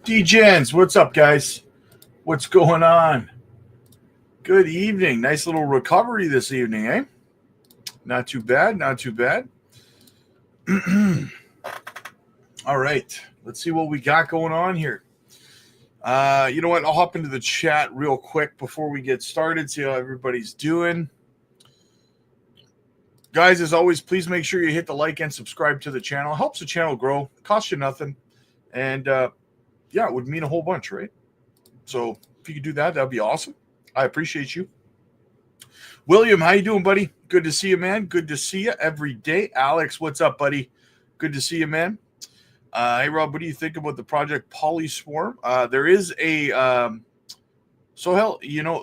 D-Gens, what's up, guys? What's going on? Good evening. Nice little recovery this evening, eh? Not too bad, not too bad. All right, let's see what we got going on here. You know what? I'll hop into the chat real quick before we get started, see how everybody's doing. Guys, as always, please make sure you hit the like and subscribe to the channel. It helps the channel grow. It costs you nothing. And, yeah, it would mean a whole bunch, right? So if you could do that, that'd be awesome. I appreciate you. William, how you doing, buddy? Good to see you, man. Good to see you every day. Alex, what's up, buddy? Good to see you, man. Hey, Rob, what do you think about the project Polyswarm? There is a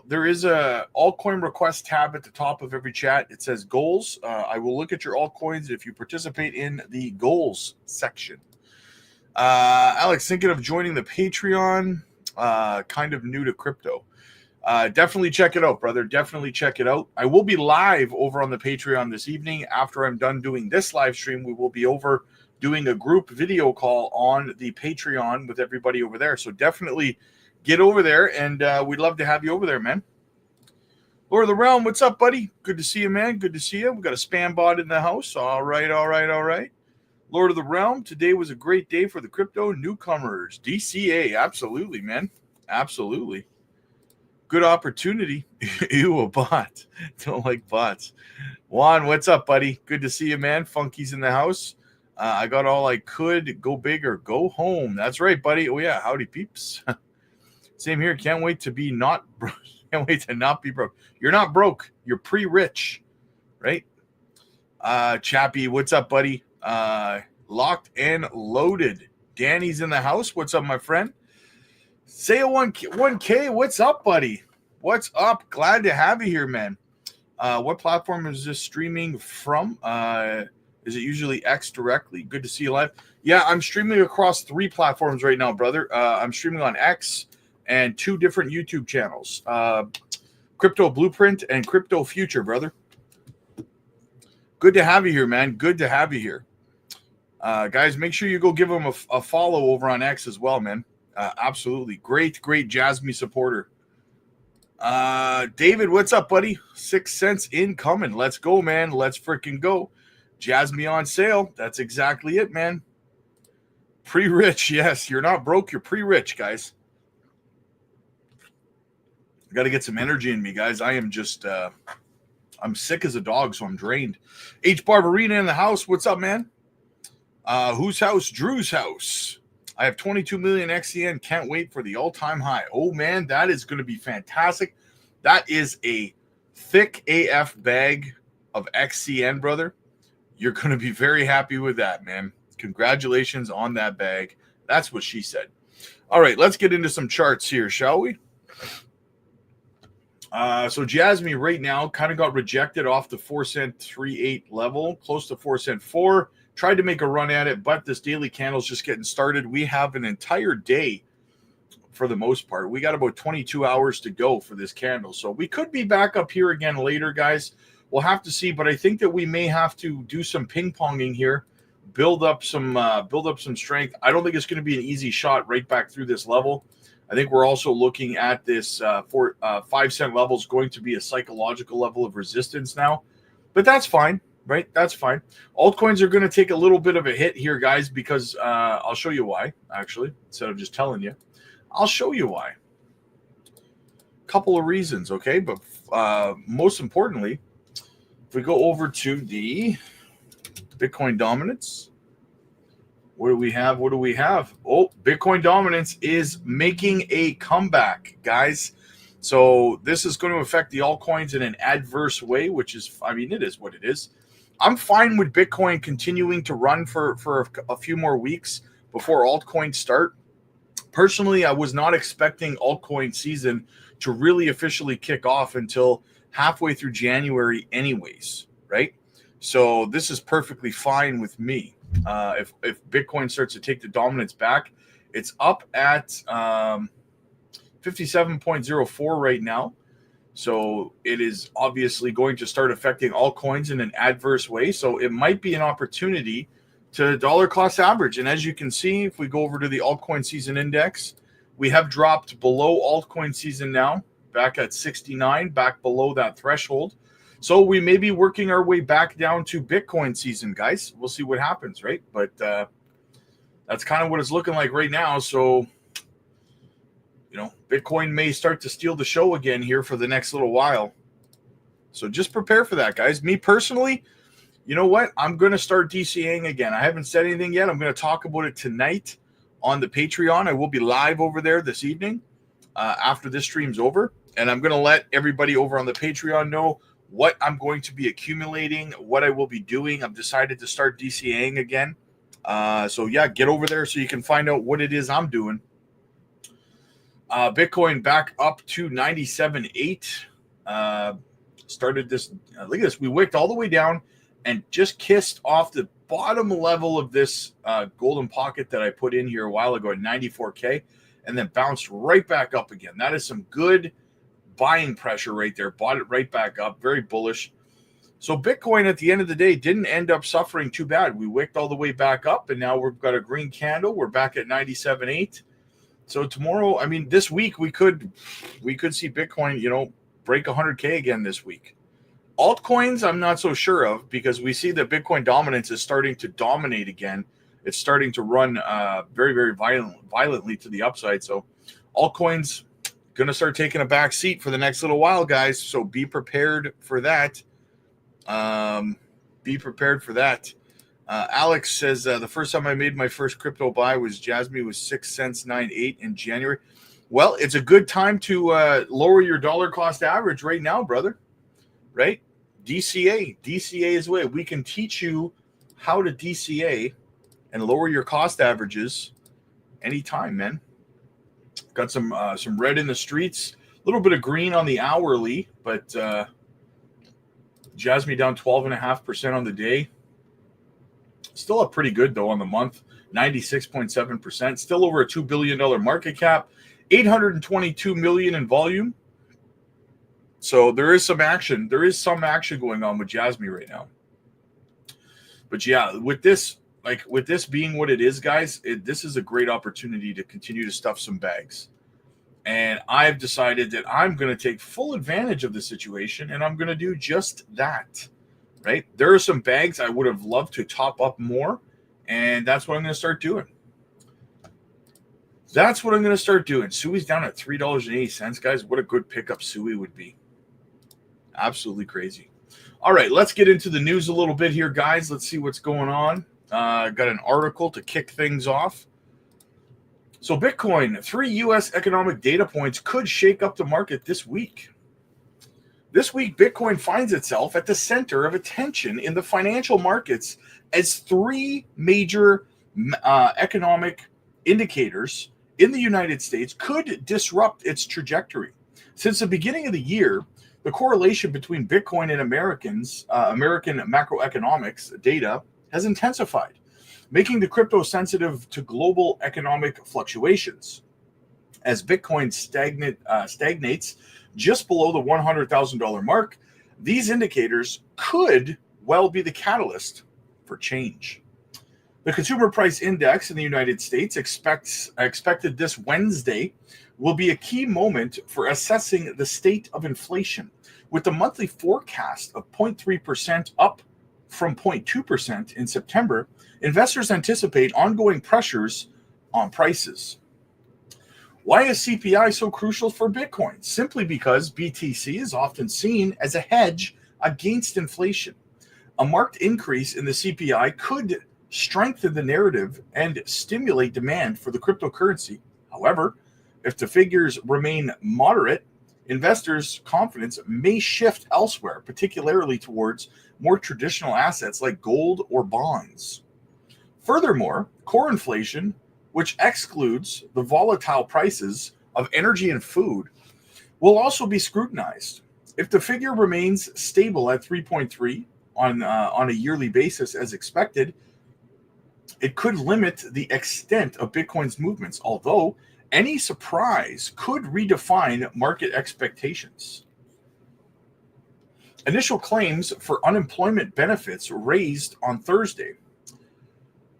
there is a altcoin request tab at the top of every chat. It says goals. I will look at your altcoins if you participate in the goals section. Alex, thinking of joining the Patreon. Kind of new to crypto. Definitely check it out, brother. Definitely check it out. I will be live over on the Patreon this evening. After I'm done doing this live stream, we will be over doing a group video call on the Patreon with everybody over there. So definitely get over there, and we'd love to have you over there, man. Lord of the Realm, what's up, buddy? Good to see you, man. Good to see you. We got a spam bot in the house. All right, all right, all right. Lord of the Realm, today was a great day for the crypto newcomers. DCA, absolutely, man. Absolutely. Good opportunity. Ew, a bot. Don't like bots. Juan, what's up, buddy? Good to see you, man. Funky's in the house. I got all I could. Go big or go home. That's right, buddy. Oh, yeah. Howdy, peeps. Same here. Can't wait to be not broke. Can't wait to not be broke. You're not broke. You're pre-rich, right? Chappie, what's up, buddy? Locked and loaded. Danny's in the house. What's up, my friend? Say a 1K. What's up, buddy? What's up? Glad to have you here, man. What platform is this streaming from? Is it usually X directly? Good to see you live. Yeah, I'm streaming across 3 platforms right now, brother. I'm streaming on X and 2 different YouTube channels. Crypto Blueprint and Crypto Future, brother. Good to have you here, man. Good to have you here. Guys, make sure you go give them a follow over on X as well, man. Absolutely. Great JASMY supporter. David, what's up, buddy? 6 cents incoming. Let's go, man. Let's freaking go. JASMY on sale. That's exactly it, man. Pre-rich. Yes, you're not broke. You're pre-rich, guys. I got to get some energy in me, guys. I am just, I'm sick as a dog, so I'm drained. H. Barbarina in the house. What's up, man? Whose house? Drew's house. I have 22 million XCN. Can't wait for the all-time high. Oh, man, that is going to be fantastic. That is a thick AF bag of XCN, brother. You're going to be very happy with that, man. Congratulations on that bag. That's what she said. All right, let's get into some charts here, shall we? So JASMY right now kind of got rejected off the 4 cent 3.8 level, close to 4 cent 4. Tried to make a run at it, but this daily candle is just getting started. We have an entire day for the most part. We got about 22 hours to go for this candle. So we could be back up here again later, guys. We'll have to see, but I think that we may have to do some ping-ponging here, build up some strength. I don't think it's going to be an easy shot right back through this level. I think we're also looking at this 5 cent level is going to be a psychological level of resistance now, but that's fine. Right? That's fine. Altcoins are going to take a little bit of a hit here, guys, because I'll show you why, actually, instead of just telling you. I'll show you why. Couple of reasons, okay? But most importantly, if we go over to the Bitcoin dominance, what do we have? What do we have? Oh, Bitcoin dominance is making a comeback, guys. So this is going to affect the altcoins in an adverse way, which is, I mean, it is what it is. I'm fine with Bitcoin continuing to run for a few more weeks before altcoins start. Personally, I was not expecting altcoin season to really officially kick off until halfway through January anyways, right? So this is perfectly fine with me. If Bitcoin starts to take the dominance back, it's up at 57.04 right now. So it is obviously going to start affecting altcoins in an adverse way. So it might be an opportunity to dollar cost average. And as you can see, if we go over to the altcoin season index, We have dropped below altcoin season now, back at 69, back below that threshold. So we may be working our way back down to Bitcoin season, guys. We'll see what happens, right? But that's kind of what it's looking like right now. So, you know, Bitcoin may start to steal the show again here for the next little while. So just prepare for that, guys. Me personally, you know what? I'm going to start DCAing again. I haven't said anything yet. I'm going to talk about it tonight on the Patreon. I will be live over there this evening after this stream's over. And I'm going to let everybody over on the Patreon know what I'm going to be accumulating, what I will be doing. I've decided to start DCAing again. So, yeah, get over there so you can find out what it is I'm doing. Bitcoin back up to 97.8. Started this, look at this. We wicked all the way down and just kissed off the bottom level of this golden pocket that I put in here a while ago at 94K and then bounced right back up again. That is some good buying pressure right there. Bought it right back up. Very bullish. So Bitcoin at the end of the day didn't end up suffering too bad. We wicked all the way back up and now we've got a green candle. We're back at 97.8. So tomorrow, I mean, this week we could see Bitcoin, you know, break 100K again this week. Altcoins, I'm not so sure of because we see that Bitcoin dominance is starting to dominate again. It's starting to run very, very violently to the upside. So altcoins going to start taking a back seat for the next little while, guys. So be prepared for that. Be prepared for that. Alex says the first time I made my first crypto buy was JASMY was 6 cents 98 in January. Well, it's a good time to lower your dollar cost average right now, brother. Right? DCA is the way. We can teach you how to DCA and lower your cost averages anytime, man. Got some red in the streets, a little bit of green on the hourly, but JASMY down 12.5% on the day. Still up pretty good though on the month, 96.7%. Still over a $2 billion market cap, 822 million in volume. So there is some action. There is some action going on with JASMY right now. But yeah, with this being what it is, guys, this is a great opportunity to continue to stuff some bags. And I've decided that I'm going to take full advantage of the situation, and I'm going to do just that, right? There are some bags I would have loved to top up more, and that's what I'm going to start doing. That's what I'm going to start doing. Sui's down at $3.80, guys. What a good pickup Sui would be. Absolutely crazy. All right, let's get into the news a little bit here, guys. Let's see what's going on. Got an article to kick things off. So Bitcoin, 3 U.S. economic data points could shake up the market this week. This week, Bitcoin finds itself at the center of attention in the financial markets as 3 major economic indicators in the United States could disrupt its trajectory. Since the beginning of the year, the correlation between Bitcoin and American macroeconomics data has intensified, making the crypto sensitive to global economic fluctuations. As Bitcoin stagnates just below the $100,000 mark, these indicators could well be the catalyst for change. The Consumer Price Index in the United States expected this Wednesday will be a key moment for assessing the state of inflation, with the monthly forecast of 0.3% up from 0.2% in September. Investors anticipate ongoing pressures on prices. Why is CPI so crucial for Bitcoin? Simply because BTC is often seen as a hedge against inflation. A marked increase in the CPI could strengthen the narrative and stimulate demand for the cryptocurrency. However, if the figures remain moderate, investors' confidence may shift elsewhere, particularly towards more traditional assets like gold or bonds. Furthermore, core inflation, which excludes the volatile prices of energy and food, will also be scrutinized. If the figure remains stable at 3.3 on a yearly basis as expected, it could limit the extent of Bitcoin's movements, although any surprise could redefine market expectations. Initial claims for unemployment benefits raised on Thursday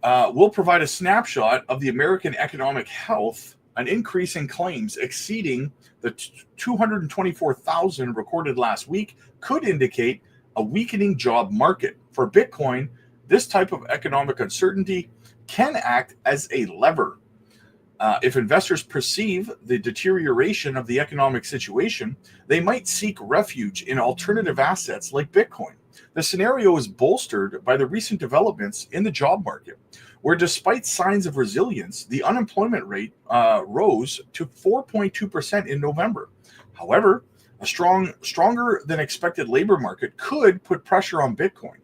will provide a snapshot of the American economic health an increase in claims exceeding the 224,000 recorded last week could indicate a weakening job market. For Bitcoin, this type of economic uncertainty can act as a lever. If investors perceive the deterioration of the economic situation, they might seek refuge in alternative assets like Bitcoin. The scenario is bolstered by the recent developments in the job market, where despite signs of resilience, the unemployment rate rose to 4.2% in November. However, a stronger than expected labor market could put pressure on Bitcoin,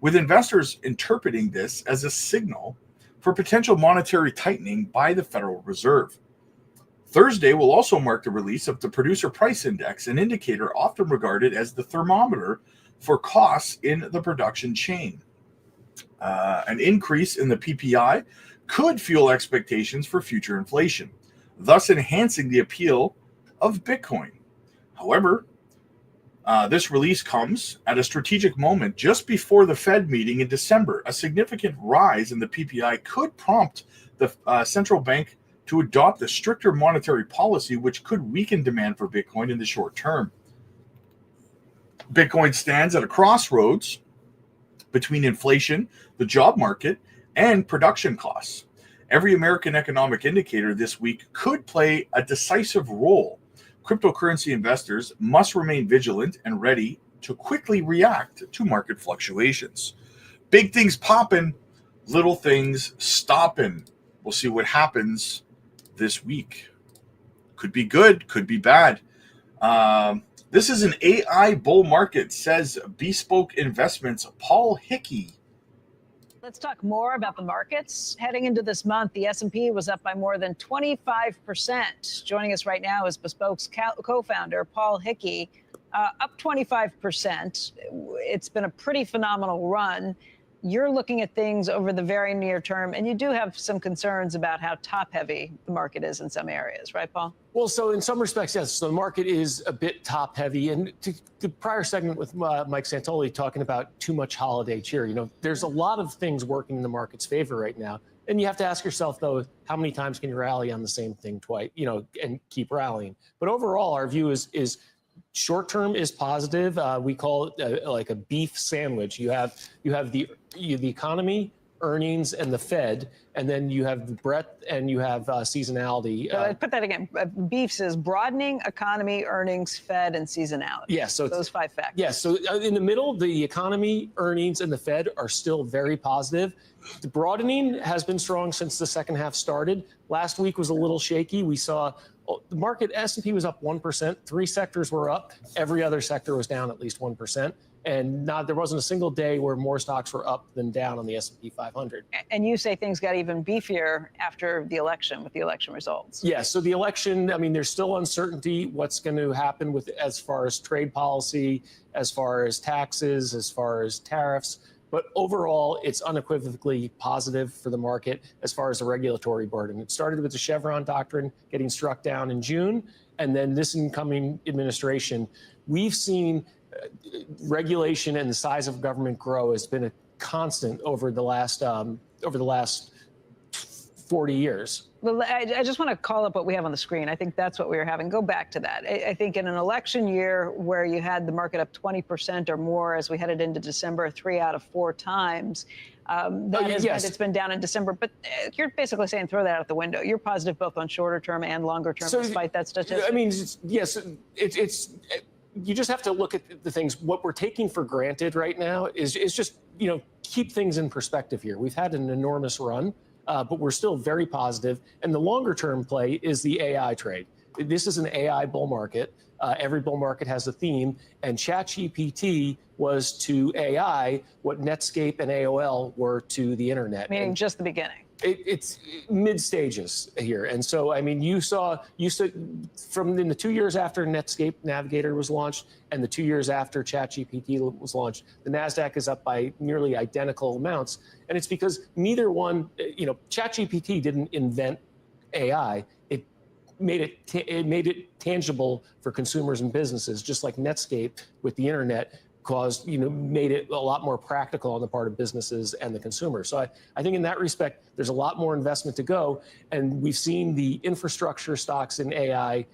with investors interpreting this as a signal for potential monetary tightening by the Federal Reserve. Thursday will also mark the release of the Producer Price Index, an indicator often regarded as the thermometer for costs in the production chain. An increase in the PPI could fuel expectations for future inflation, thus enhancing the appeal of Bitcoin. However, this release comes at a strategic moment just before the Fed meeting in December. A significant rise in the PPI could prompt the central bank to adopt a stricter monetary policy, which could weaken demand for Bitcoin in the short term. Bitcoin stands at a crossroads between inflation, the job market, and production costs. Every American economic indicator this week could play a decisive role. Cryptocurrency investors must remain vigilant and ready to quickly react to market fluctuations. Big things popping, little things stopping. We'll see what happens this week. Could be good, could be bad. This is an AI bull market, says Bespoke Investments' Paul Hickey. Let's talk more about the markets. Heading into this month, the S&P was up by more than 25%. Joining us right now is Bespoke's co-founder, Paul Hickey. Up 25%. It's been a pretty phenomenal run. You're looking at things over the very near term, and you do have some concerns about how top-heavy the market is in some areas, right, Paul? Well, so in some respects, yes. So the market is a bit top-heavy. And to the prior segment with Mike Santoli talking about too much holiday cheer, you know, there's a lot of things working in the market's favor right now. And you have to ask yourself, though, how many times can you rally on the same thing twice, you know, and keep rallying? But overall, our view is short-term is positive. We call it like a beef sandwich. You have the economy, earnings, and the Fed, and then you have the breadth and you have seasonality. Put that again. Beef is broadening, economy, earnings, Fed, and seasonality. Yeah, so those 5 factors. Yeah, so in the middle, the economy, earnings, and the Fed are still very positive. The broadening has been strong since the second half started. Last week was a little shaky. We saw the market, S&P was up 1%. 3 sectors were up. Every other sector was down at least 1%. And there wasn't a single day where more stocks were up than down on the S&P 500. And you say things got even beefier after the election, with the election results. Yeah, so the election, I mean, there's still uncertainty what's going to happen with as far as trade policy, as far as taxes, as far as tariffs. But overall, it's unequivocally positive for the market as far as the regulatory burden. It started with the Chevron doctrine getting struck down in June, and then this incoming administration, we've seen regulation and the size of government grow has been a constant over the last 40 years. Well, I just want to call up what we have on the screen. I think that's what we were having. Go back to that. I think in an election year where you had the market up 20% or more as we headed into December 3 out of 4 times, it's been down in December. But you're basically saying throw that out the window. You're positive both on shorter term and longer term, despite that statistic. I mean, yes, you just have to look at the things. What we're taking for granted right now is just, you know, keep things in perspective here. We've had an enormous run. But we're still very positive. And the longer term play is the AI trade. This is an AI bull market. Every bull market has a theme. And ChatGPT was to AI what Netscape and AOL were to the internet. Meaning just the beginning. It's mid stages here. And so, I mean, you saw from in the 2 years after Netscape Navigator was launched and the 2 years after ChatGPT was launched, the NASDAQ is up by nearly identical amounts. And it's because neither one, you know, ChatGPT didn't invent AI. It made it tangible for consumers and businesses, just like Netscape with the internet caused, made it a lot more practical on the part of businesses and the consumer. So I think in that respect, there's a lot more investment to go. And we've seen the infrastructure stocks in AI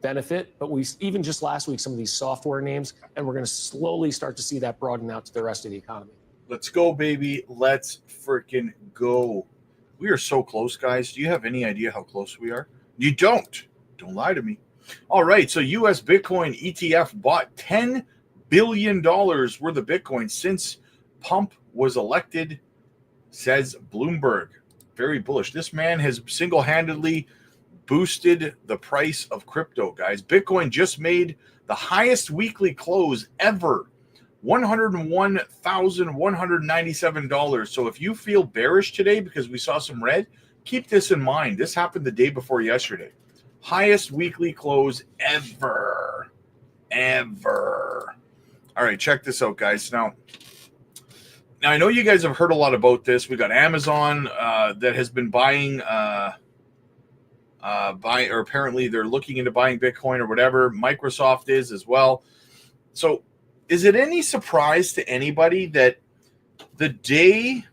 benefit, but we even just last week, some of these software names, and we're going to slowly start to see that broaden out to the rest of the economy. Let's go, baby. Let's freaking go. We are so close, guys. Do you have any idea how close we are? You don't. Don't lie to me. All right. So U.S. Bitcoin ETF bought $10 billion worth of Bitcoin since Pump was elected, says Bloomberg. Very bullish. This man has single-handedly boosted the price of crypto, guys. Bitcoin just made the highest weekly close ever, $101,197. So if you feel bearish today because we saw some red, keep this in mind. This happened the day before yesterday. Highest weekly close ever. All right, check this out, guys. Now I know you guys have heard a lot about this. We got Amazon that has been buying, or apparently they're looking into buying Bitcoin or whatever. Microsoft is as well. So is it any surprise to anybody that the day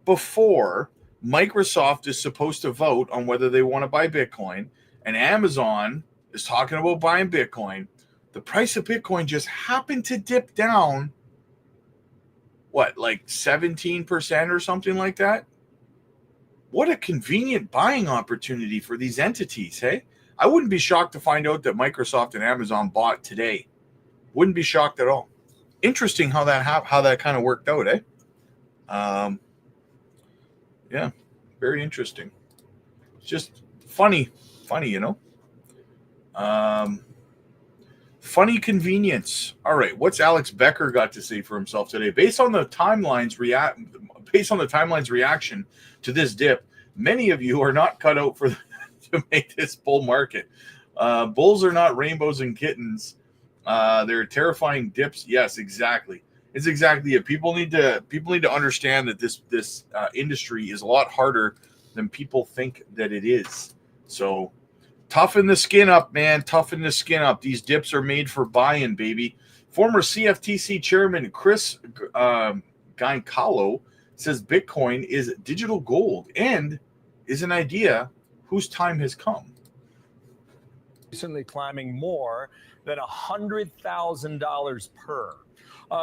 before Microsoft is supposed to vote on whether they want to buy Bitcoin and Amazon is talking about buying Bitcoin, the price of Bitcoin just happened to dip down, what, like 17% or something like that? What a convenient buying opportunity for these entities, hey? I wouldn't be shocked to find out that Microsoft and Amazon bought today. Wouldn't be shocked at all. Interesting how that kind of worked out, eh? Yeah, very interesting. It's just funny, funny convenience. All right, what's Alex Becker got to say for himself today? Based on the timeline's reaction to this dip, many of you are not cut out to make this bull market. Bulls are not rainbows and kittens. They're terrifying dips. Yes, exactly. It's exactly it. People need to understand that this industry is a lot harder than people think that it is. So toughen the skin up, man. Toughen the skin up. These dips are made for buying, baby. Former CFTC chairman Chris Giancarlo says Bitcoin is digital gold and is an idea whose time has come. Recently climbing more than $100,000 per.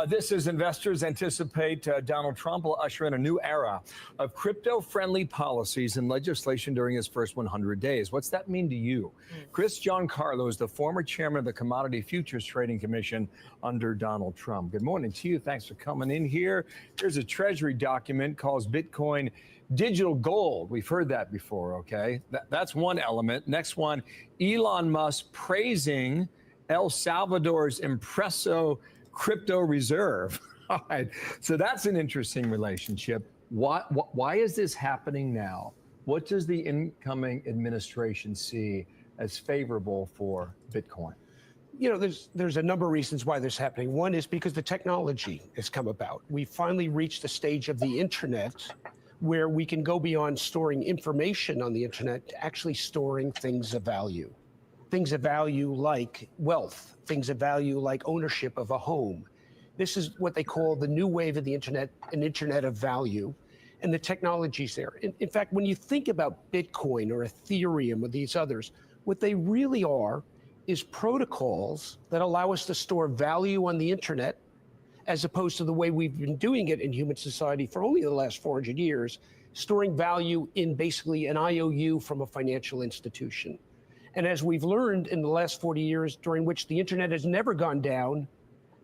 This as investors anticipate Donald Trump will usher in a new era of crypto-friendly policies and legislation during his first 100 days. What's that mean to you? Chris Giancarlo is the former chairman of the Commodity Futures Trading Commission under Donald Trump. Good morning to you. Thanks for coming in here. Here's a Treasury document calls Bitcoin digital gold. We've heard that before, okay? That's one element. Next one, Elon Musk praising El Salvador's Impreso crypto reserve. All right. So that's an interesting relationship. Why is this happening now? What does the incoming administration see as favorable for Bitcoin? There's a number of reasons why this is happening. One is because the technology has come about. We finally reached the stage of the internet where we can go beyond storing information on the internet to actually storing things of value. Things of value like wealth, things of value like ownership of a home. This is what they call the new wave of the internet, an internet of value, and the technology's there. In fact, when you think about Bitcoin or Ethereum or these others, what they really are is protocols that allow us to store value on the internet, as opposed to the way we've been doing it in human society for only the last 400 years, storing value in basically an IOU from a financial institution. And as we've learned in the last 40 years, during which the internet has never gone down,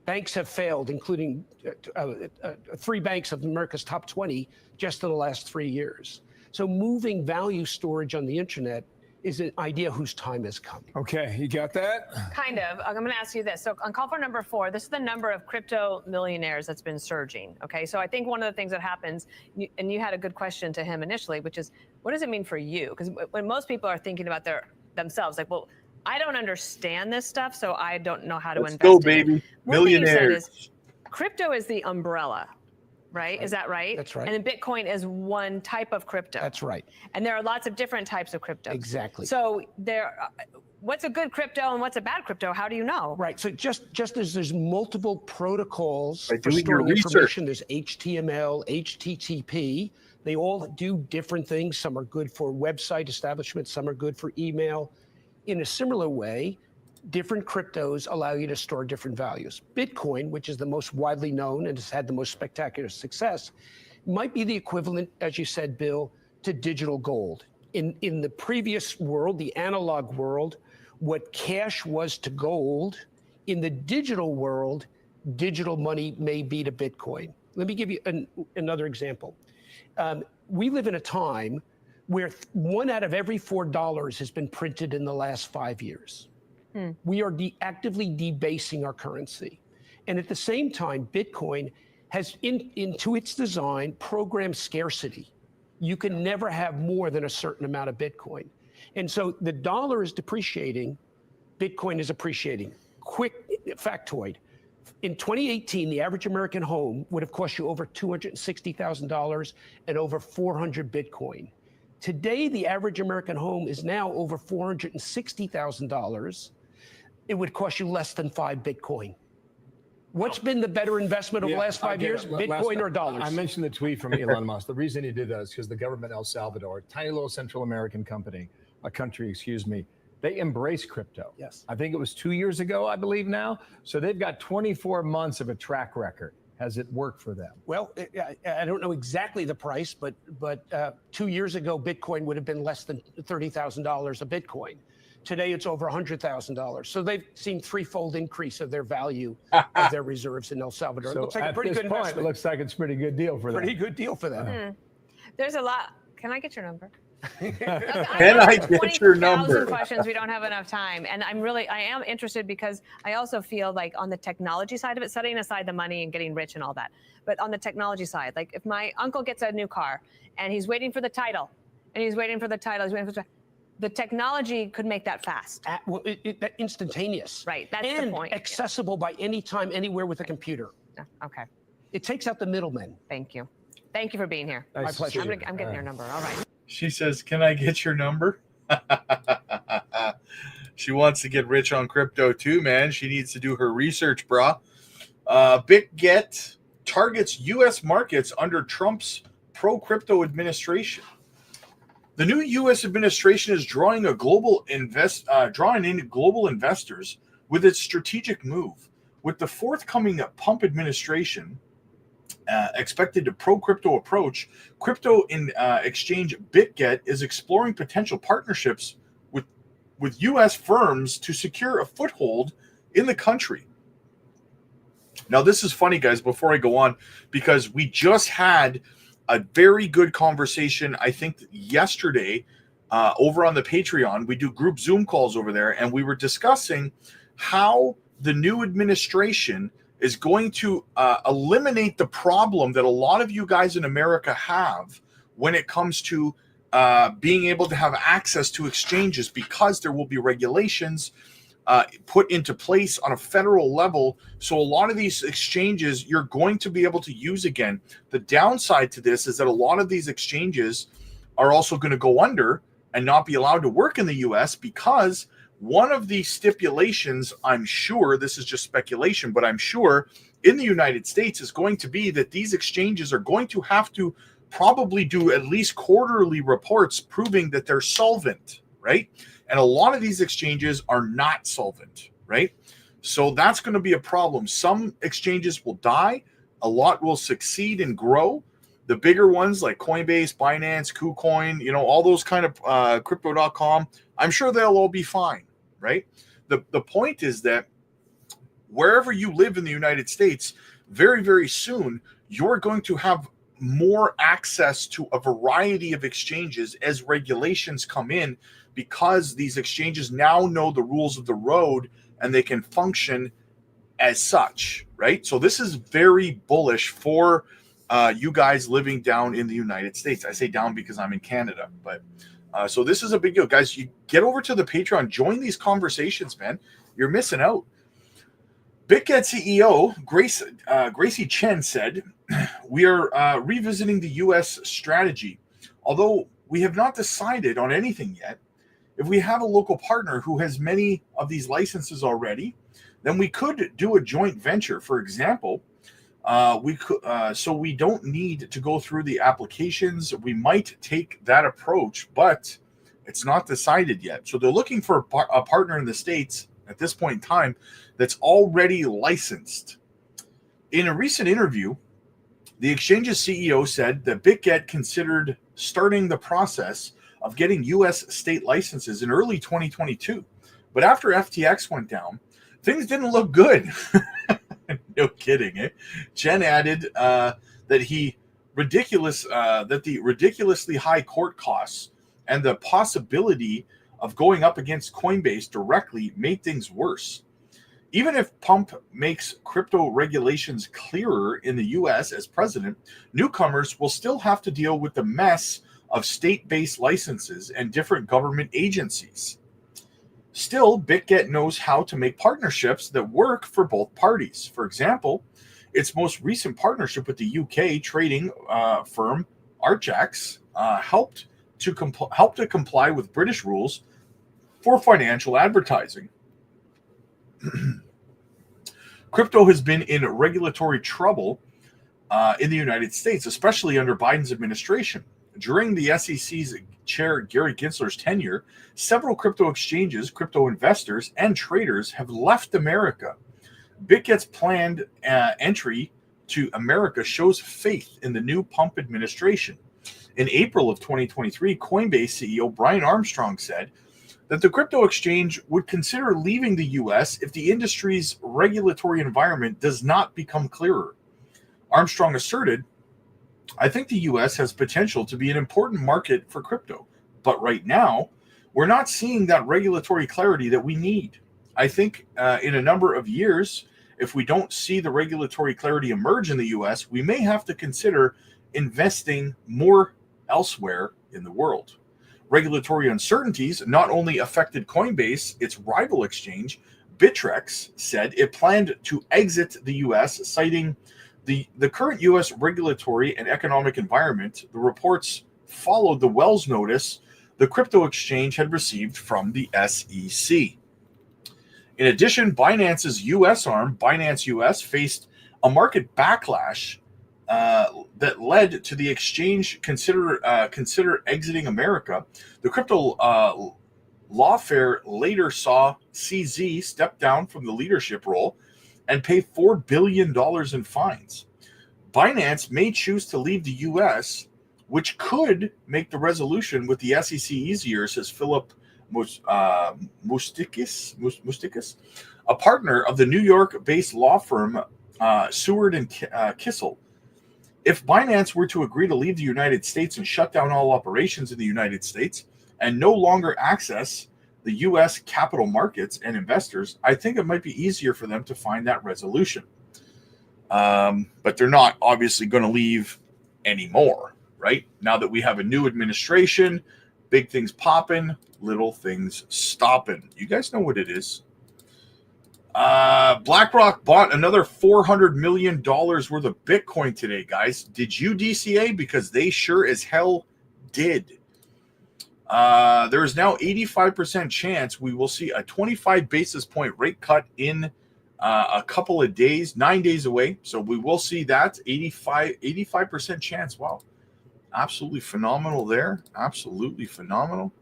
banks have failed, including 3 banks of America's top 20 just in the last 3 years. So moving value storage on the internet is an idea whose time has come. Okay, you got that? Kind of. I'm going to ask you this. So on call for number 4, this is the number of crypto millionaires that's been surging. Okay, so I think one of the things that happens, and you had a good question to him initially, which is, what does it mean for you? Because when most people are thinking about themselves, like, well, I don't understand this stuff, so I don't know how to invest. Let's go, baby. One thing you said Millionaires. is, crypto is the umbrella, right? Is that right? That's right. And then Bitcoin is one type of crypto. That's right. And there are lots of different types of crypto. Exactly. So what's a good crypto and what's a bad crypto? How do you know? Right. So just as there's multiple protocols By for doing your storing research. information, there's HTML, HTTP. They all do different things. Some are good for website establishment. Some are good for email. In a similar way, different cryptos allow you to store different values. Bitcoin, which is the most widely known and has had the most spectacular success, might be the equivalent, as you said, Bill, to digital gold. In the previous world, the analog world, what cash was to gold, in the digital world, digital money may be to Bitcoin. Let me give you another example. We live in a time where 1 out of every $4 has been printed in the last 5 years. We are actively debasing our currency. And at the same time, Bitcoin has, into its design, programmed scarcity. You can never have more than a certain amount of Bitcoin. And so the dollar is depreciating, Bitcoin is appreciating. Quick factoid. In 2018, the average American home would have cost you over $260,000 and over 400 Bitcoin. Today, the average American home is now over $460,000. It would cost you less than 5 Bitcoin. What's been the better investment of the last 5 years, Bitcoin or dollars? I mentioned the tweet from Elon Musk. The reason he did that is because the government El Salvador, tiny little Central American country, they embrace crypto. Yes. I think it was 2 years ago, I believe now. So they've got 24 months of a track record. Has it worked for them? Well, I don't know exactly the price, but 2 years ago, Bitcoin would have been less than $30,000 a Bitcoin. Today, it's over $100,000. So they've seen threefold increase of their value of their reserves in El Salvador. So it looks like a pretty good point, investment. it looks like it's a pretty good deal for them. Pretty good deal for them. There's a lot. Can I get your number? Can I get your number? 20,000 questions. We don't have enough time. And I am interested because I also feel like on the technology side of it, setting aside the money and getting rich and all that, but on the technology side, like if my uncle gets a new car and he's waiting for the title, the technology could make that fast. Well, instantaneous. Right, that's and the point. accessible by any time, anywhere with a computer. Okay, It takes out the middlemen. thank you. Thank you for being here. Nice My to pleasure. see you. I'm getting your number. All right. She says, "Can I get your number?" She wants to get rich on crypto too, man. She needs to do her research, brah. BitGet targets U.S. markets under Trump's pro-crypto administration. The new U.S. administration is drawing in global investors with its strategic move. With the forthcoming Pump administration expected to pro-crypto approach, crypto exchange BitGet is exploring potential partnerships with U.S. firms to secure a foothold in the country. Now, this is funny, guys, before I go on, because we just had a very good conversation, I think, yesterday over on the Patreon. We do group Zoom calls over there, and we were discussing how the new administration is going to eliminate the problem that a lot of you guys in America have when it comes to being able to have access to exchanges, because there will be regulations put into place on a federal level. So a lot of these exchanges you're going to be able to use again. The downside to this is that a lot of these exchanges are also going to go under and not be allowed to work in the US, because one of the stipulations, I'm sure, this is just speculation, but I'm sure in the United States is going to be that these exchanges are going to have to probably do at least quarterly reports proving that they're solvent, right? And a lot of these exchanges are not solvent, right? So that's going to be a problem. Some exchanges will die. A lot will succeed and grow. The bigger ones like Coinbase, Binance, KuCoin, all those kind of crypto.com, I'm sure they'll all be fine, right? The point is that wherever you live in the United States, very, very soon, you're going to have more access to a variety of exchanges as regulations come in, because these exchanges now know the rules of the road and they can function as such, right? So this is very bullish for you guys living down in the United States. I say down because I'm in Canada, but so this is a big deal. Guys, you get over to the Patreon, join these conversations, man. You're missing out. BitGet CEO Gracie Chen said, "We are revisiting the U.S. strategy. Although we have not decided on anything yet, if we have a local partner who has many of these licenses already, then we could do a joint venture. For example, we could, so we don't need to go through the applications. We might take that approach, but it's not decided yet. So they're looking for a partner in the States at this point in time that's already licensed. In a recent interview, the exchange's CEO said that BitGet considered starting the process of getting U.S. state licenses in early 2022. But after FTX went down, things didn't look good. No kidding, eh? Chen added that the ridiculously high court costs and the possibility of going up against Coinbase directly made things worse. Even if Pump makes crypto regulations clearer in the U.S. as president, newcomers will still have to deal with the mess of state-based licenses and different government agencies. Still, BitGet knows how to make partnerships that work for both parties. For example, its most recent partnership with the UK trading firm Archax helped to comply with British rules for financial advertising. Crypto has been in regulatory trouble in the United States, especially under Biden's administration. During the SEC's chair Gary Gensler's tenure, several crypto exchanges, crypto investors, and traders have left America. BitGet's planned entry to America shows faith in the new Pump administration. In April of 2023, Coinbase CEO Brian Armstrong said that the crypto exchange would consider leaving the U.S. if the industry's regulatory environment does not become clearer. Armstrong asserted, "I think the U.S. has potential to be an important market for crypto, but right now, we're not seeing that regulatory clarity that we need. I think in a number of years, if we don't see the regulatory clarity emerge in the U.S., we may have to consider investing more elsewhere in the world." Regulatory uncertainties not only affected Coinbase, its rival exchange, Bittrex, said it planned to exit the U.S., citing the current U.S. regulatory and economic environment. The reports followed the Wells notice the crypto exchange had received from the SEC. In addition, Binance's U.S. arm, Binance US, faced a market backlash that led to the exchange consider exiting America. The crypto lawfare later saw CZ step down from the leadership role and pay $4 billion in fines. Binance may choose to leave the U.S., which could make the resolution with the SEC easier, says Philip Mustikis, a partner of the New York-based law firm Seward and Kissel. If Binance were to agree to leave the United States and shut down all operations in the United States and no longer access the U.S. capital markets and investors, I think it might be easier for them to find that resolution. But they're not obviously going to leave anymore, right? Now that we have a new administration, big things popping, little things stopping. You guys know what it is. BlackRock bought another $400 million worth of Bitcoin today, guys. Did you, DCA? Because they sure as hell did. There is now 85% chance we will see a 25 basis point rate cut in a couple of days, 9 days away. So we will see that 85% chance. Wow. Absolutely phenomenal there. Absolutely phenomenal.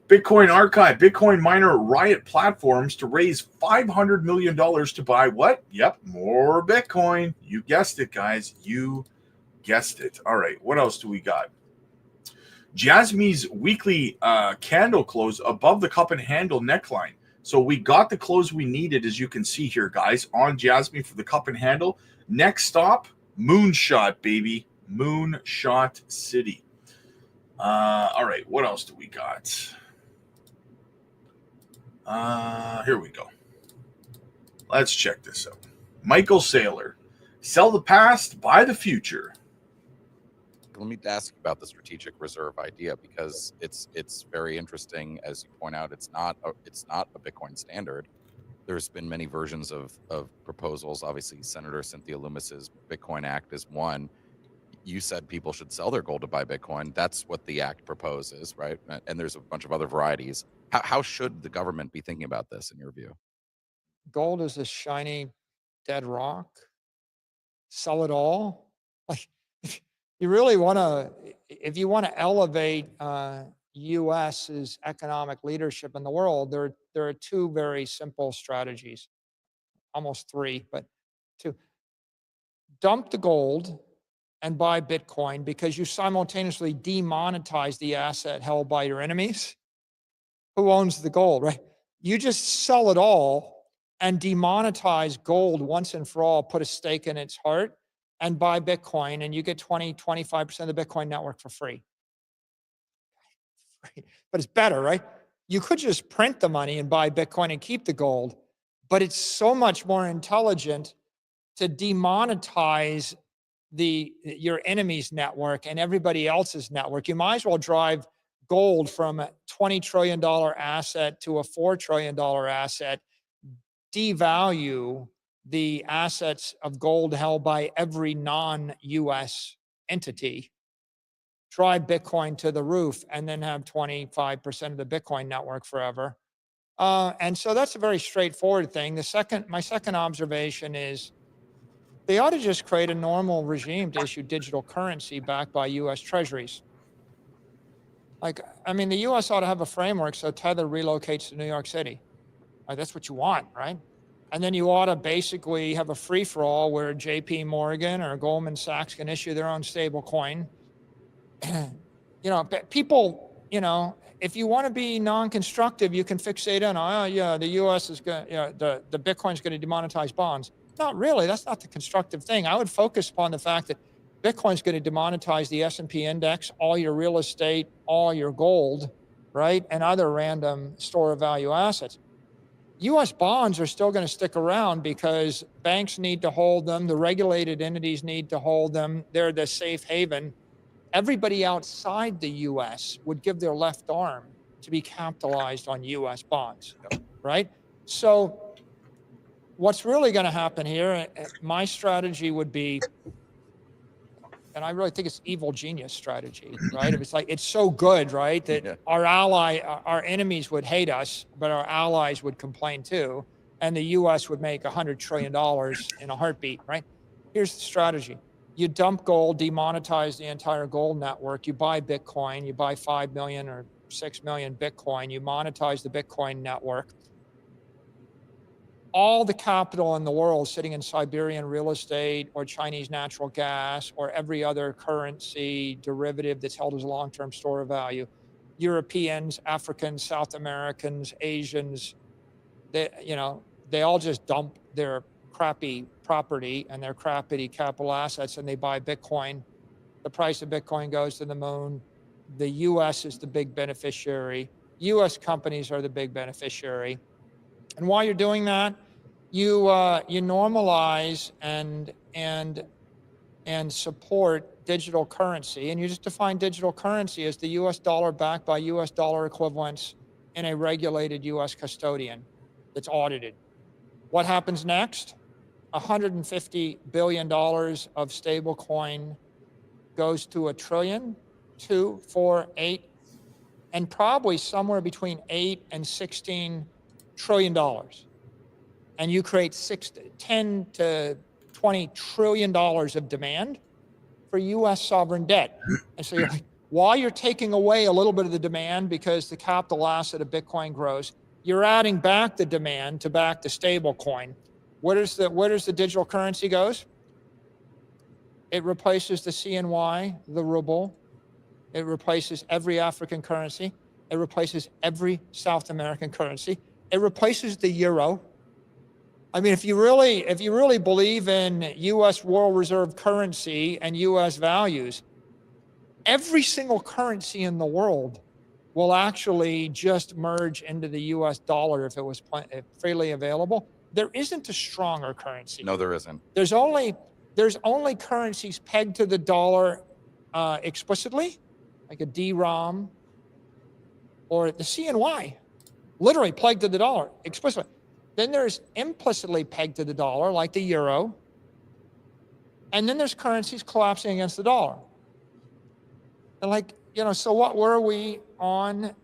Bitcoin Archive, Bitcoin miner riot platforms to raise $500 million to buy what? Yep, more Bitcoin. You guessed it, guys. You guessed it. All right, what else do we got? JASMY's weekly candle close above the cup and handle neckline. So we got the close we needed, as you can see here, guys, on JASMY for the cup and handle. Next stop, Moonshot, baby. Moonshot City. All right, what else do we got? Here we go. Let's check this out. Michael Saylor, sell the past, buy the future. Let me ask you about the strategic reserve idea, because it's very interesting. As you point out, it's not a Bitcoin standard. There's been many versions of proposals. Obviously, Senator Cynthia Lummis's Bitcoin Act is one. you said people should sell their gold to buy Bitcoin. That's what the act proposes, right? And there's a bunch of other varieties. How should the government be thinking about this in your view? Gold is a shiny, dead rock. Sell it all. Like, you really want to, if you want to elevate U.S.'s economic leadership in the world, there are two very simple strategies, almost three, but two. Dump the gold and buy Bitcoin because you simultaneously demonetize the asset held by your enemies. Who owns the gold, right? You just sell it all and demonetize gold once and for all, put a stake in its heart, and buy Bitcoin, and you get 25% of the Bitcoin network for free. But it's better, right? You could just print the money and buy Bitcoin and keep the gold, but it's so much more intelligent to demonetize your enemy's network and everybody else's network. You might as well drive gold from a $20 trillion asset to a $4 trillion asset, devalue the assets of gold held by every non-US entity, drive Bitcoin to the roof, and then have 25% of the Bitcoin network forever. And so that's a very straightforward thing. My second observation is they ought to just create a normal regime to issue digital currency backed by US treasuries. Like, I mean, the US ought to have a framework so Tether relocates to New York City. Like, that's what you want, right? And then you ought to basically have a free-for-all where JP Morgan or Goldman Sachs can issue their own stable coin. People, if you want to be non-constructive, you can fixate on, oh yeah, the US is going, the Bitcoin's going to demonetize bonds. Not really, that's not the constructive thing. I would focus upon the fact that Bitcoin's going to demonetize the S&P index, all your real estate, all your gold, right? And other random store of value assets. US bonds are still going to stick around because banks need to hold them. The regulated entities need to hold them. They're the safe haven. Everybody outside the US would give their left arm to be capitalized on US bonds, right? So what's really going to happen here, my strategy would be, and I really think it's evil genius strategy, right? It's like, it's so good, right? That our enemies would hate us, but our allies would complain too. And the US would make $100 trillion in a heartbeat, right? Here's the strategy. You dump gold, demonetize the entire gold network. You buy Bitcoin, you buy 5 million or 6 million Bitcoin, you monetize the Bitcoin network. All the capital in the world sitting in Siberian real estate or Chinese natural gas or every other currency derivative that's held as a long-term store of value. Europeans, Africans, South Americans, Asians, they all just dump their crappy property and their crappy capital assets and they buy Bitcoin. The price of Bitcoin goes to the moon. The US is the big beneficiary. US companies are the big beneficiary. And while you're doing that, you normalize and support digital currency, and you just define digital currency as the US dollar backed by US dollar equivalents in a regulated US custodian that's audited. What happens next? $150 billion of stable coin goes to $1 trillion, 2, 4, 8, and probably somewhere between 8 and 16 trillion dollars. And you create 10 to 20 trillion dollars of demand for US sovereign debt. And so while you're taking away a little bit of the demand because the capital asset of Bitcoin grows, you're adding back the demand to back the stable coin. Where does the digital currency goes? It replaces the CNY, the ruble. It replaces every African currency. It replaces every South American currency. It replaces the euro. I mean, if you really believe in US world reserve currency and US values, every single currency in the world will actually just merge into the US dollar if it was freely available. There isn't a stronger currency. No, there isn't. There's only currencies pegged to the dollar explicitly, like a DRAM or the CNY, literally pegged to the dollar explicitly. Then there's implicitly pegged to the dollar, like the euro. And then there's currencies collapsing against the dollar. And like, you know, so what were we on,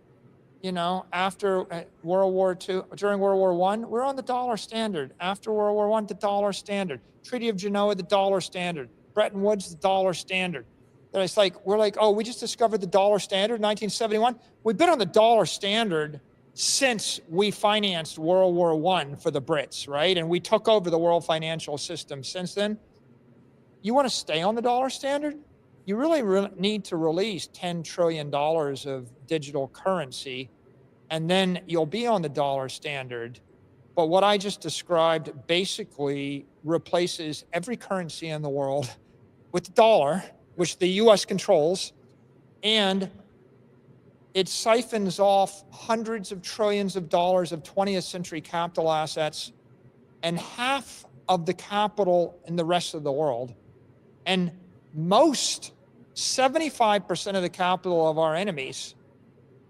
you know, after World War II, during World War I? We're on the dollar standard. After World War I, the dollar standard. Treaty of Genoa, the dollar standard. Bretton Woods, the dollar standard. And it's like, we're like, oh, we just discovered the dollar standard in 1971. We've been on the dollar standard since we financed World War I for the Brits, right? And we took over the world financial system since then. You want to stay on the dollar standard? You really need to release $10 trillion of digital currency, and then you'll be on the dollar standard. But what I just described basically replaces every currency in the world with the dollar, which the US controls, and it siphons off hundreds of trillions of dollars of 20th century capital assets and half of the capital in the rest of the world. And most, 75% of the capital of our enemies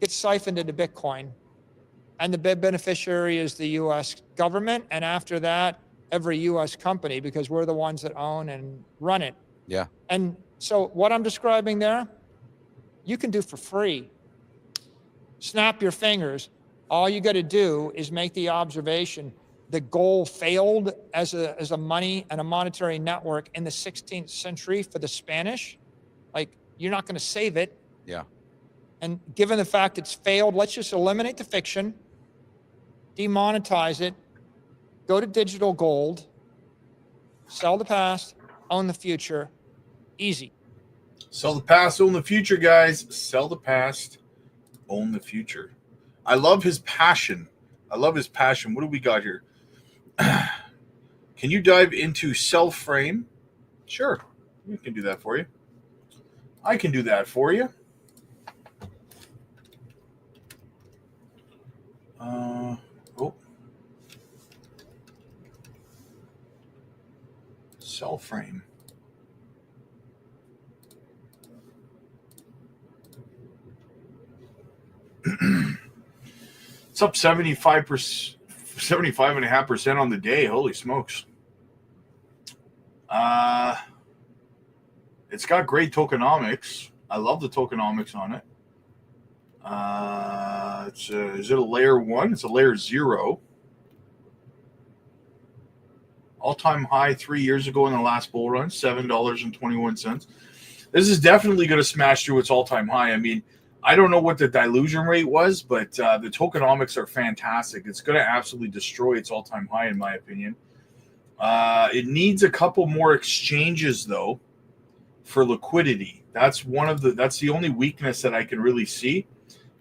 gets siphoned into Bitcoin. And the big beneficiary is the US government. And after that, every US company, because we're the ones that own and run it. Yeah. And so what I'm describing there, you can do for free. Snap your fingers. All you got to do is make the observation. The gold failed as a money and a monetary network in the 16th century for the Spanish. Like, you're not going to save it. Yeah. And given the fact it's failed, let's just eliminate the fiction, demonetize it, go to digital gold, sell the past, own the future. Easy. Sell the past, own the future, guys. Sell the past, own the future. I love his passion. I love his passion. What do we got here? Can you dive into cell frame? Sure. We can do that for you. I can do that for you. Cell frame. It's up 75.5% on the day. Holy smokes. It's got great tokenomics. I love the tokenomics on it. Is it a layer 1? It's a layer 0. All-time high 3 years ago in the last bull run, $7.21. This is definitely going to smash through its all-time high. I mean, I don't know what the dilution rate was, but the tokenomics are fantastic. It's going to absolutely destroy its all-time high, in my opinion. It needs a couple more exchanges, though, for liquidity. That's the only weakness that I can really see.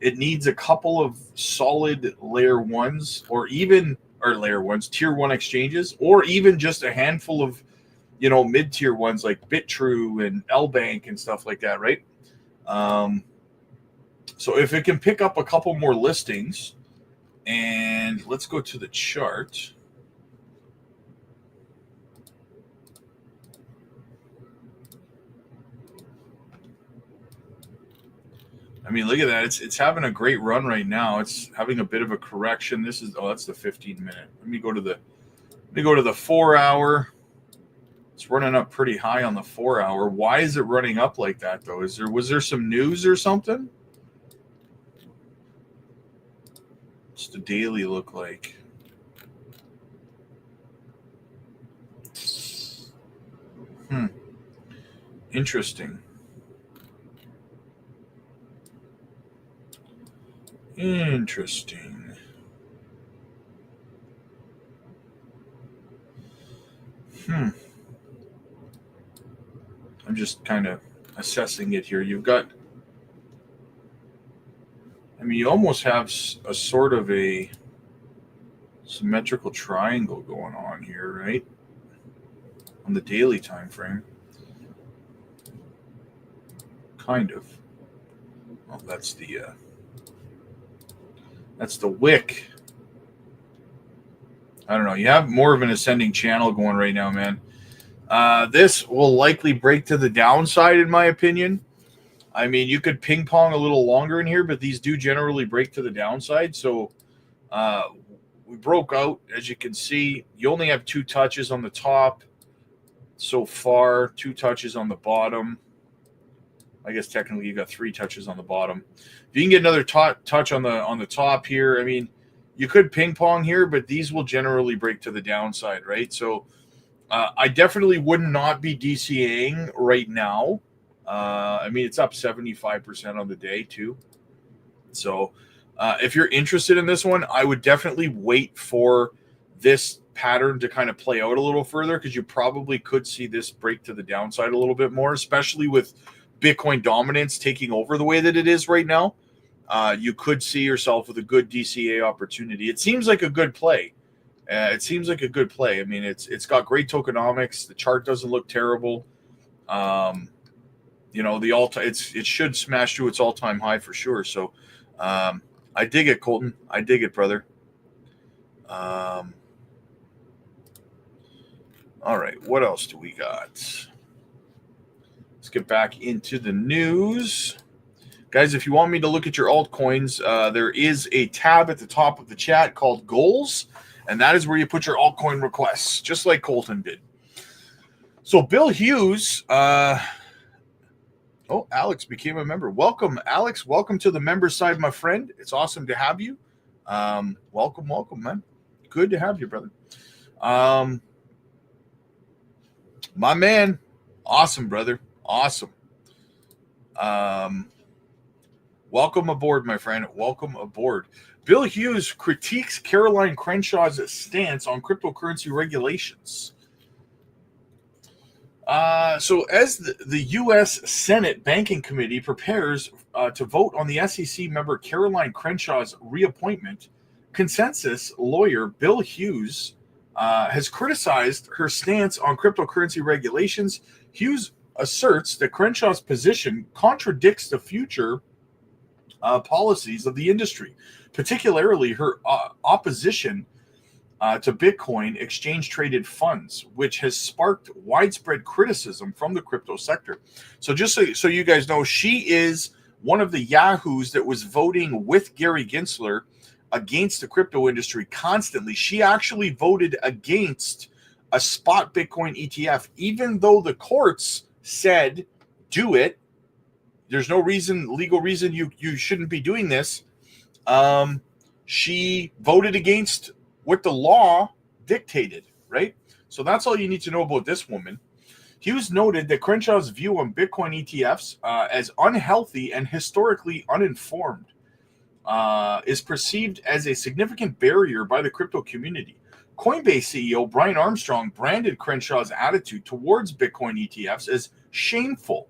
It needs a couple of solid layer 1s layer 1s, tier 1 exchanges, or even just a handful of, mid-tier ones like BitTrue and LBank and stuff like that, right? So if it can pick up a couple more listings, and let's go to the chart. I mean, look at that. It's having a great run right now. It's having a bit of a correction. That's the 15-minute. Let me go to the 4-hour. It's running up pretty high on the 4-hour. Why is it running up like that, though? Was there some news or something? What's the daily look like? Interesting. Interesting. I'm just kind of assessing it here. You've got, you almost have a sort of a symmetrical triangle going on here, right? On the daily time frame. Kind of. Well, that's the wick. I don't know. You have more of an ascending channel going right now, man. This will likely break to the downside, in my opinion. I mean, you could ping pong a little longer in here, but these do generally break to the downside. So we broke out, as you can see. You only have 2 touches on the top. so far. 2 touches on the bottom. I guess technically you got 3 touches on the bottom. If you can get another touch on the top here, I mean, you could ping pong here, but these will generally break to the downside, right? So I definitely would not be DCAing right now. I mean, it's up 75% on the day too. So if you're interested in this one, I would definitely wait for this pattern to kind of play out a little further, because you probably could see this break to the downside a little bit more, especially with Bitcoin dominance taking over the way that it is right now. You could see yourself with a good DCA opportunity. It seems like a good play. I mean, it's got great tokenomics. The chart doesn't look terrible. You know, it should smash through its all-time high for sure. So I dig it, Colton. I dig it, brother. All right, what else do we got? Let's get back into the news. Guys, if you want me to look at your altcoins, there is a tab at the top of the chat called Goals, and that is where you put your altcoin requests, just like Colton did. So Bill Hughes, Alex became a member. Welcome, Alex. Welcome to the member side, my friend. It's awesome to have you. Welcome, man. Good to have you, brother. My man. Awesome, brother. Awesome. Welcome aboard, my friend. Welcome aboard. Bill Hughes critiques Caroline Crenshaw's stance on cryptocurrency regulations. So as the U.S. Senate Banking Committee prepares to vote on the SEC member Caroline Crenshaw's reappointment, consensus lawyer Bill Hughes has criticized her stance on cryptocurrency regulations. Hughes asserts that Crenshaw's position contradicts the future policies of the industry, particularly her opposition to Bitcoin exchange-traded funds, which has sparked widespread criticism from the crypto sector. So just so you guys know, she is one of the yahoos that was voting with Gary Gensler against the crypto industry constantly. She actually voted against a spot Bitcoin ETF, even though the courts said, do it. There's no legal reason you shouldn't be doing this. She voted against what the law dictated, right? So that's all you need to know about this woman. Hughes noted that Crenshaw's view on Bitcoin ETFs as unhealthy and historically uninformed is perceived as a significant barrier by the crypto community. Coinbase CEO Brian Armstrong branded Crenshaw's attitude towards Bitcoin ETFs as shameful.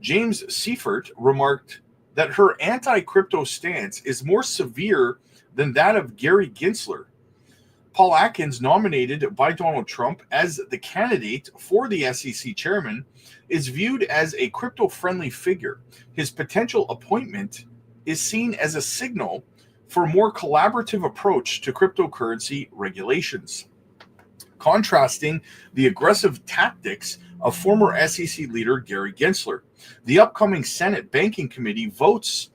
James Seifert remarked that her anti-crypto stance is more severe than that of Gary Gensler. Paul Atkins, nominated by Donald Trump as the candidate for the SEC chairman, is viewed as a crypto-friendly figure. His potential appointment is seen as a signal for a more collaborative approach to cryptocurrency regulations, contrasting the aggressive tactics of former SEC leader Gary Gensler. The upcoming Senate Banking Committee vote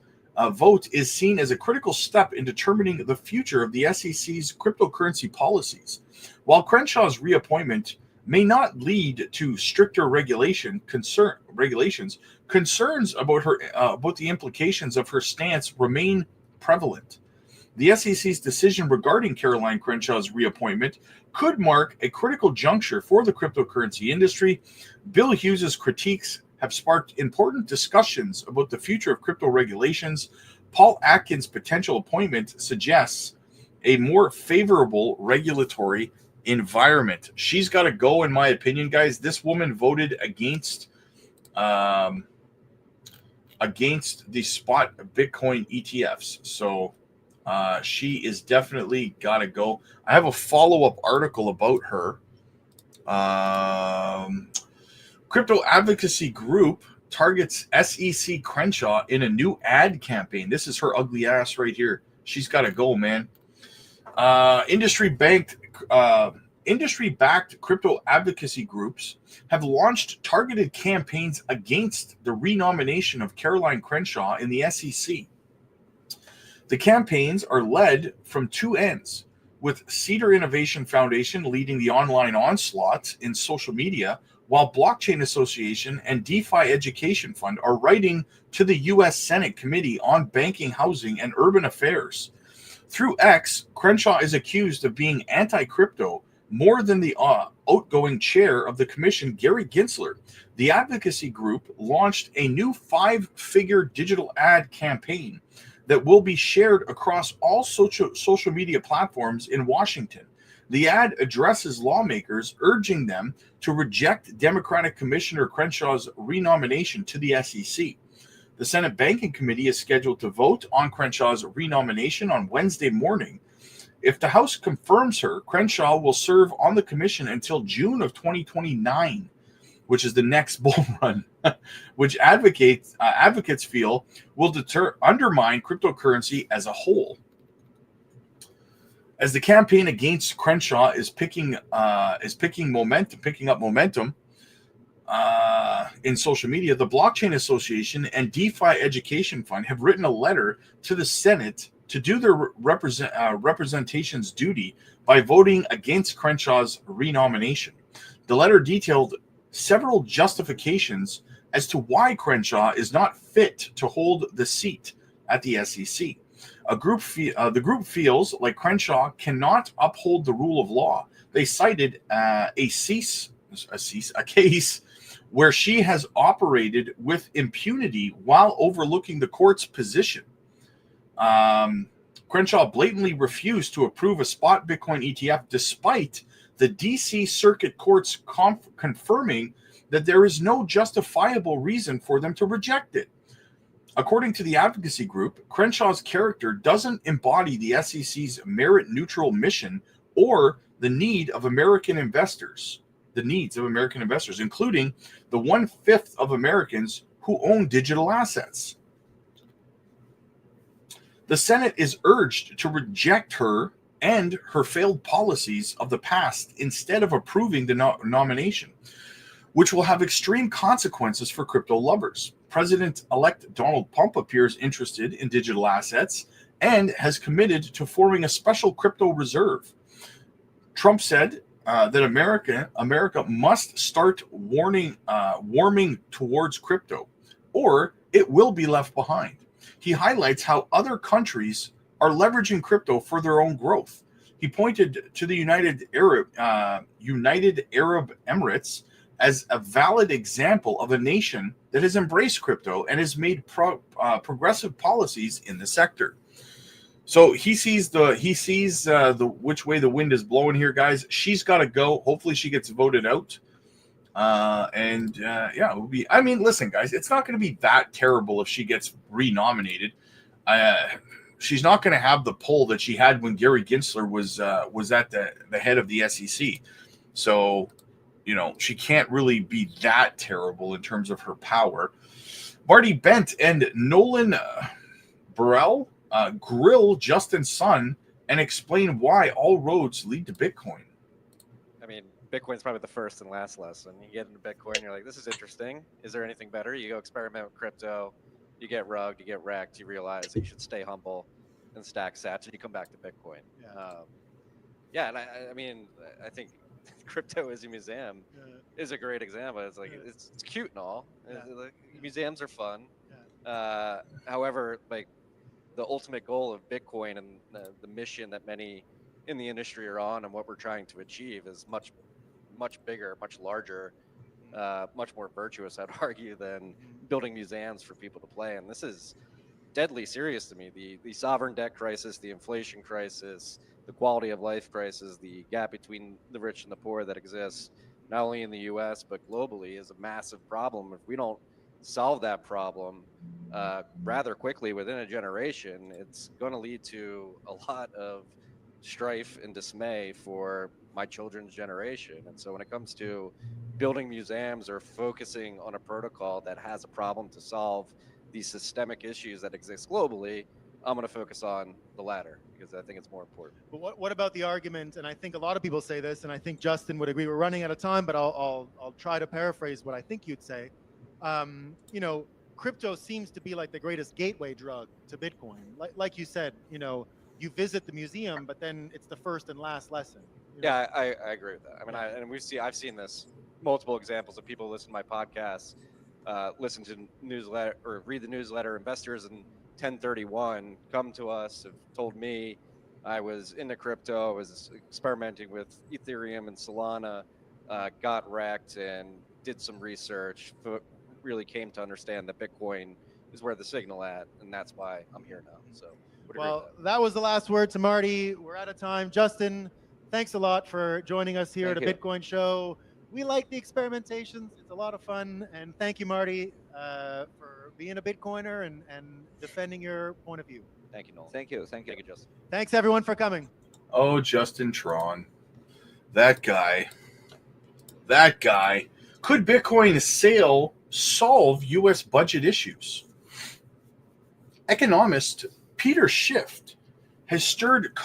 is seen as a critical step in determining the future of the SEC's cryptocurrency policies. While Crenshaw's reappointment may not lead to stricter regulations, concerns about the implications of her stance remain prevalent. The SEC's decision regarding Caroline Crenshaw's reappointment could mark a critical juncture for the cryptocurrency industry. Bill Hughes's critiques have sparked important discussions about the future of crypto regulations. Paul Atkins' potential appointment suggests a more favorable regulatory environment. She's got to go, in my opinion, guys. This woman voted against the spot Bitcoin ETFs. So she is definitely got to go. I have a follow-up article about her. Crypto advocacy group targets SEC Crenshaw in a new ad campaign. This is her ugly ass right here. She's got to go, man. Industry-backed crypto advocacy groups have launched targeted campaigns against the renomination of Caroline Crenshaw in the SEC. The campaigns are led from two ends, with Cedar Innovation Foundation leading the online onslaught in social media, while Blockchain Association and DeFi Education Fund are writing to the U.S. Senate Committee on Banking, Housing, and Urban Affairs. Through X, Crenshaw is accused of being anti-crypto more than the outgoing chair of the commission, Gary Gensler. The advocacy group launched a new 5-figure digital ad campaign that will be shared across all social media platforms in Washington. The ad addresses lawmakers, urging them to reject Democratic Commissioner Crenshaw's renomination to the SEC. The Senate Banking Committee is scheduled to vote on Crenshaw's renomination on Wednesday morning. If the House confirms her, Crenshaw will serve on the commission until June of 2029, which is the next bull run, which advocates feel will undermine cryptocurrency as a whole. As the campaign against Crenshaw is picking up momentum in social media, the Blockchain Association and DeFi Education Fund have written a letter to the Senate to do their representation's duty by voting against Crenshaw's renomination. The letter detailed several justifications as to why Crenshaw is not fit to hold the seat at the SEC. The group feels like Crenshaw cannot uphold the rule of law. They cited a case where she has operated with impunity while overlooking the court's position. Crenshaw blatantly refused to approve a spot Bitcoin ETF despite the DC Circuit Court's confirming that there is no justifiable reason for them to reject it. According to the advocacy group, Crenshaw's character doesn't embody the SEC's merit-neutral mission or the needs of American investors, including the 1/5 of Americans who own digital assets. The Senate is urged to reject her and her failed policies of the past instead of approving the nomination, which will have extreme consequences for crypto lovers. President-elect Donald Trump appears interested in digital assets and has committed to forming a special crypto reserve. Trump said that America must start warming towards crypto, or it will be left behind. He highlights how other countries are leveraging crypto for their own growth. He pointed to the United Arab Emirates as a valid example of a nation that has embraced crypto and has made progressive policies in the sector. So he sees the which way the wind is blowing here, guys. She's got to go. Hopefully she gets voted out. Yeah, it will be. I mean, listen, guys, it's not going to be that terrible if she gets renominated. She's not going to have the pull that she had when Gary Gensler was at the head of the SEC. So, you know, she can't really be that terrible in terms of her power. Marty Bent and Nolan Burrell grill Justin Sun and explain why all roads lead to Bitcoin. I mean, Bitcoin's probably the first and last lesson. You get into Bitcoin, you're like, this is interesting. Is there anything better? You go experiment with crypto, you get rugged, you get wrecked, you realize that you should stay humble and stack sats, and you come back to Bitcoin. Yeah, and I mean, I think crypto as a museum is a great example. It's like it's cute and all. Like, museums are fun. However, like the ultimate goal of Bitcoin and the mission that many in the industry are on, and what we're trying to achieve, is much bigger, much larger, much more virtuous, I'd argue, than building museums for people to play. And this is deadly serious to me. The sovereign debt crisis, the inflation crisis, the quality of life crisis, the gap between the rich and the poor that exists not only in the US but globally is a massive problem. If we don't solve that problem rather quickly within a generation, it's going to lead to a lot of strife and dismay for my children's generation. And so when it comes to building museums or focusing on a protocol that has a problem to solve these systemic issues that exist globally, I'm going to focus on the latter because I think it's more important. But what about the argument, and I think a lot of people say this, and I think Justin would agree, we're running out of time, but I'll try to paraphrase what I think you'd say. You know, crypto seems to be like the greatest gateway drug to Bitcoin. Like you said, you know, you visit the museum, but then it's the first and last lesson. Yeah, I agree with that. I mean, I've seen this multiple examples of people who listen to my podcasts, listen to newsletter or read the newsletter. Investors in 1031 come to us, have told me I was into crypto, I was experimenting with Ethereum and Solana, got wrecked and did some research, really came to understand that Bitcoin is where the signal at, and that's why I'm here now. So would agree with Well, that was the last word to Marty. We're out of time. Justin, thanks a lot for joining us here at a Bitcoin show. We like the experimentations. It's a lot of fun. And thank you, Marty, for being a Bitcoiner and defending your point of view. Thank you, Nolan. Thank you. Thank you. Thank you, Justin. Thanks, everyone, for coming. Oh, Justin Tron. That guy. Could Bitcoin sale solve U.S. budget issues? Economist Peter Schiff has stirred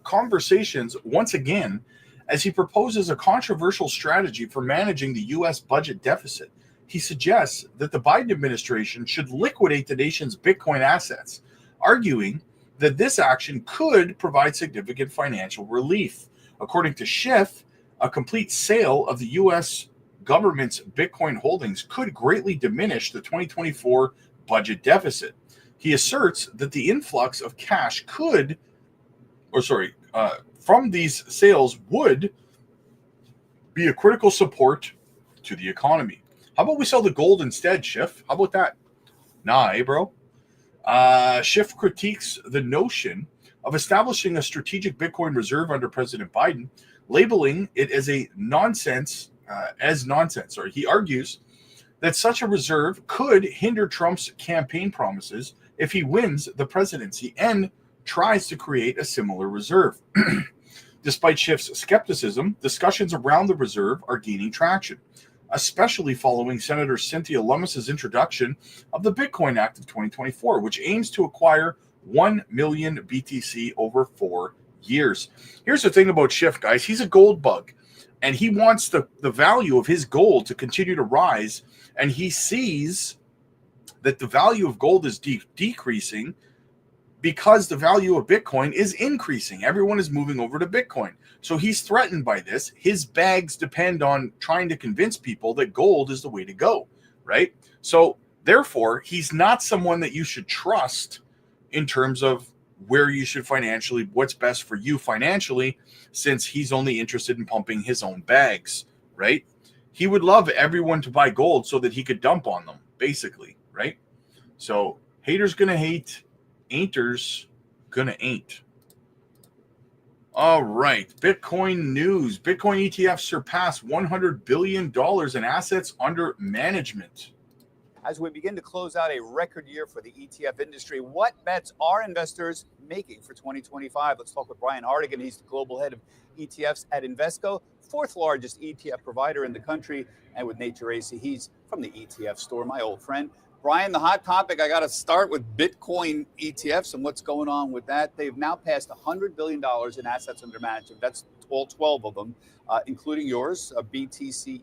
conversations once again as he proposes a controversial strategy for managing the U.S. budget deficit. He suggests that the Biden administration should liquidate the nation's Bitcoin assets, arguing that this action could provide significant financial relief. According to Schiff, a complete sale of the U.S. government's Bitcoin holdings could greatly diminish the 2024 budget deficit. He asserts that the influx of cash from these sales would be a critical support to the economy. How about we sell the gold instead, Schiff? How about that? Nah, bro? Schiff critiques the notion of establishing a strategic Bitcoin reserve under President Biden, labeling it as nonsense. He argues that such a reserve could hinder Trump's campaign promises if he wins the presidency and tries to create a similar reserve. Despite Schiff's skepticism, discussions around the reserve are gaining traction, especially following Senator Cynthia Lummis's introduction of the Bitcoin Act of 2024, which aims to acquire 1 million BTC over 4 years. Here's the thing about Schiff, guys. He's a gold bug, and he wants the value of his gold to continue to rise, and he sees that the value of gold is decreasing because the value of Bitcoin is increasing. Everyone is moving over to Bitcoin. So he's threatened by this. His bags depend on trying to convince people that gold is the way to go, right? So therefore, he's not someone that you should trust in terms of where you should financially, what's best for you financially, since he's only interested in pumping his own bags, right? He would love everyone to buy gold so that he could dump on them, basically, right? So haters gonna hate, ain'ters gonna ain't. All right, Bitcoin news. Bitcoin ETFs surpass $100 billion in assets under management. As we begin to close out a record year for the ETF industry, what bets are investors making for 2025? Let's talk with Brian Hardigan. He's the global head of ETFs at Invesco, fourth largest ETF provider in the country, and with Nate Geraci. He's from the ETF store, my old friend. Brian, the hot topic, I got to start with Bitcoin ETFs and what's going on with that. They've now passed $100 billion in assets under management. That's all 12 of them, including yours, BTCO,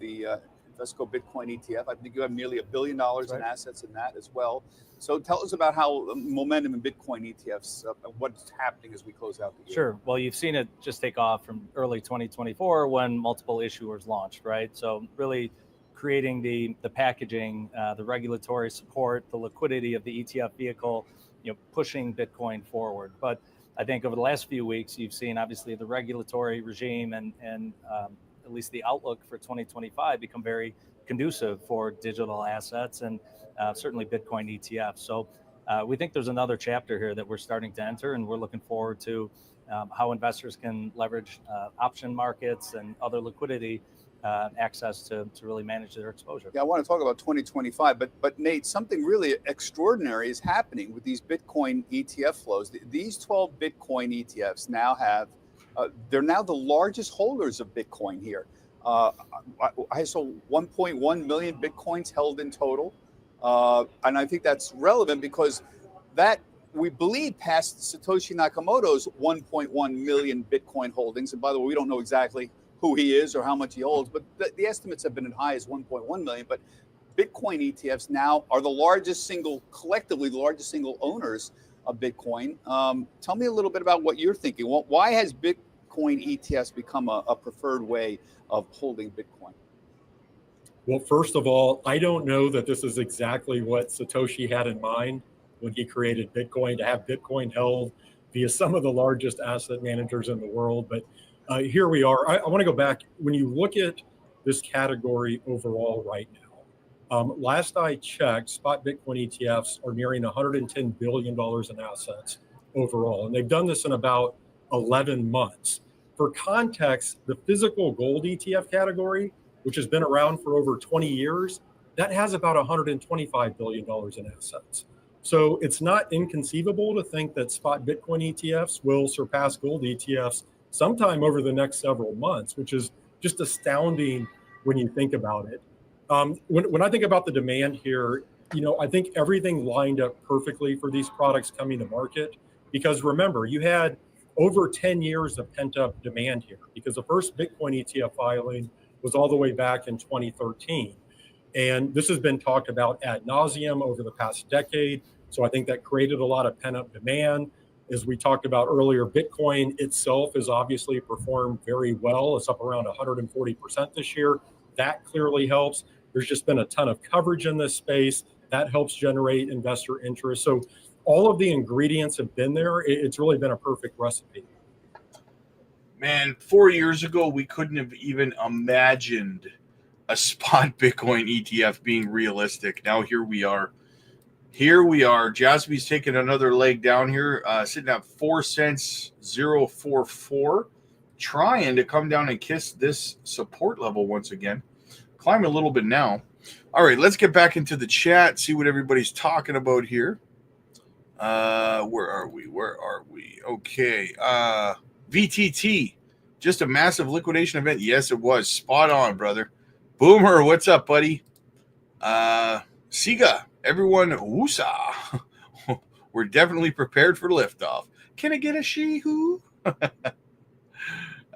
the Invesco Bitcoin ETF. I think you have nearly $1 billion in assets in that as well. So tell us about how momentum in Bitcoin ETFs, what's happening as we close out the year. Sure. Well, you've seen it just take off from early 2024 when multiple issuers launched, right? So really creating the packaging, the regulatory support, the liquidity of the ETF vehicle, pushing Bitcoin forward. But I think over the last few weeks, you've seen obviously the regulatory regime and at least the outlook for 2025 become very conducive for digital assets and certainly Bitcoin ETFs. So we think there's another chapter here that we're starting to enter, and we're looking forward to how investors can leverage option markets and other liquidity access to really manage their exposure. Yeah, I want to talk about 2025, but Nate, something really extraordinary is happening with these Bitcoin ETF flows. These 12 Bitcoin ETFs now have, they're now the largest holders of Bitcoin here. I saw 1.1 million Bitcoins held in total. And I think that's relevant because that, we believe, passed Satoshi Nakamoto's 1.1 million Bitcoin holdings. And by the way, we don't know exactly who he is or how much he holds, but the estimates have been as high as 1.1 million. But Bitcoin ETFs now are collectively the largest single owners of Bitcoin. Tell me a little bit about what you're thinking. Why has Bitcoin Bitcoin ETFs become a preferred way of holding Bitcoin? Well, first of all, I don't know that this is exactly what Satoshi had in mind when he created Bitcoin, to have Bitcoin held via some of the largest asset managers in the world. But here we are. I want to go back. When you look at this category overall right now, last I checked, spot Bitcoin ETFs are nearing $110 billion in assets overall. And they've done this in about 11 months. For context, the physical gold ETF category, which has been around for over 20 years, that has about $125 billion in assets. So it's not inconceivable to think that spot Bitcoin ETFs will surpass gold ETFs sometime over the next several months, which is just astounding when you think about it. When I think about the demand here, I think everything lined up perfectly for these products coming to market, because remember, you had over 10 years of pent-up demand here, because the first Bitcoin ETF filing was all the way back in 2013. And this has been talked about ad nauseum over the past decade. So I think that created a lot of pent-up demand. As we talked about earlier, Bitcoin itself has obviously performed very well. It's up around 140% this year. That clearly helps. There's just been a ton of coverage in this space. That helps generate investor interest. So all of the ingredients have been there. It's really been a perfect recipe. Man, 4 years ago, we couldn't have even imagined a spot Bitcoin ETF being realistic. Now here we are. Here we are. JASMY's taking another leg down here, sitting at 4 cents 044, trying to come down and kiss this support level once again. Climbing a little bit now. All right, let's get back into the chat, see what everybody's talking about here. Where are we? Okay. VTT, just a massive liquidation event. Yes, it was. Spot on, brother. Boomer, what's up, buddy? Siga, everyone, woosah. We're definitely prepared for liftoff. Can I get a she-who?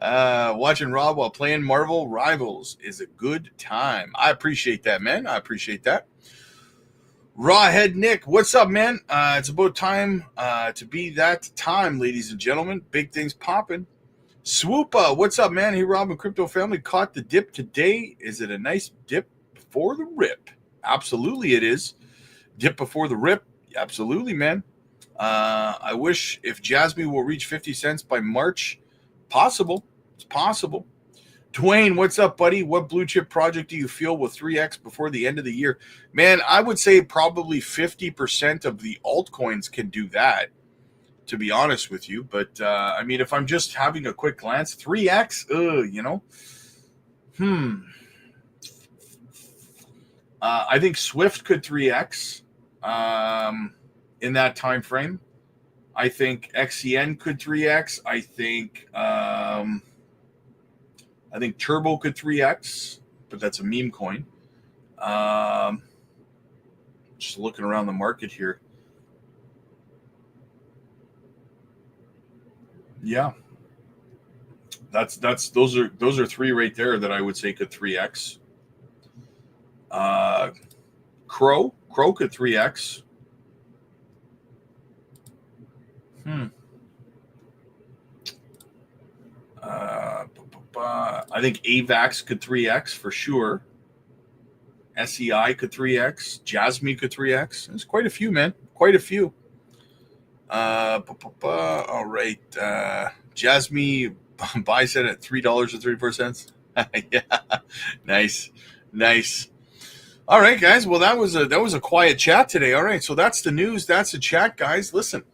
Watching Rob while playing Marvel Rivals is a good time. I appreciate that, man. I appreciate that. Rawhead Nick, what's up, man? It's about time to be that time, ladies and gentlemen. Big things popping. Swoopa, what's up, man? Hey, Rob and Crypto Family, caught the dip today. Is it a nice dip before the rip? Absolutely it is. Dip before the rip? Absolutely, man. I wish if JASMY will reach 50 cents by March. Possible. It's possible. Dwayne, what's up, buddy? What blue chip project do you feel will 3x before the end of the year? Man, I would say probably 50% of the altcoins can do that, to be honest with you. But, I mean, if I'm just having a quick glance, 3x, I think Swift could 3x in that time frame. I think XCN could 3x. I think Turbo could 3x, but that's a meme coin. Just looking around the market here. Yeah. Those are three right there that I would say could 3x. Crow could 3x. I think AVAX could 3x for sure. SEI could 3x. JASMY could 3x. There's quite a few, man. Quite a few. All right. JASMY buys it at $3.34. Yeah. Nice. All right, guys. Well, that was a quiet chat today. All right. So that's the news. That's the chat, guys. Listen.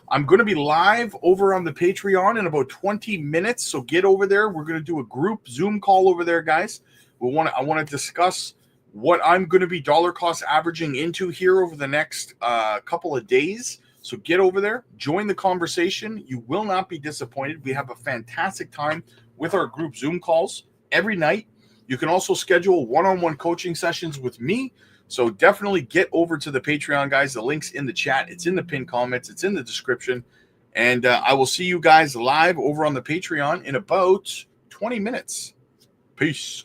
I'm going to be live over on the Patreon in about 20 minutes, so get over there. We're going to do a group Zoom call over there, guys. I want to discuss what I'm going to be dollar cost averaging into here over the next couple of days. So get over there, join the conversation. You will not be disappointed. We have a fantastic time with our group Zoom calls every night. You can also schedule one-on-one coaching sessions with me. So definitely get over to the Patreon, guys. The link's in the chat. It's in the pinned comments. It's in the description. And I will see you guys live over on the Patreon in about 20 minutes. Peace.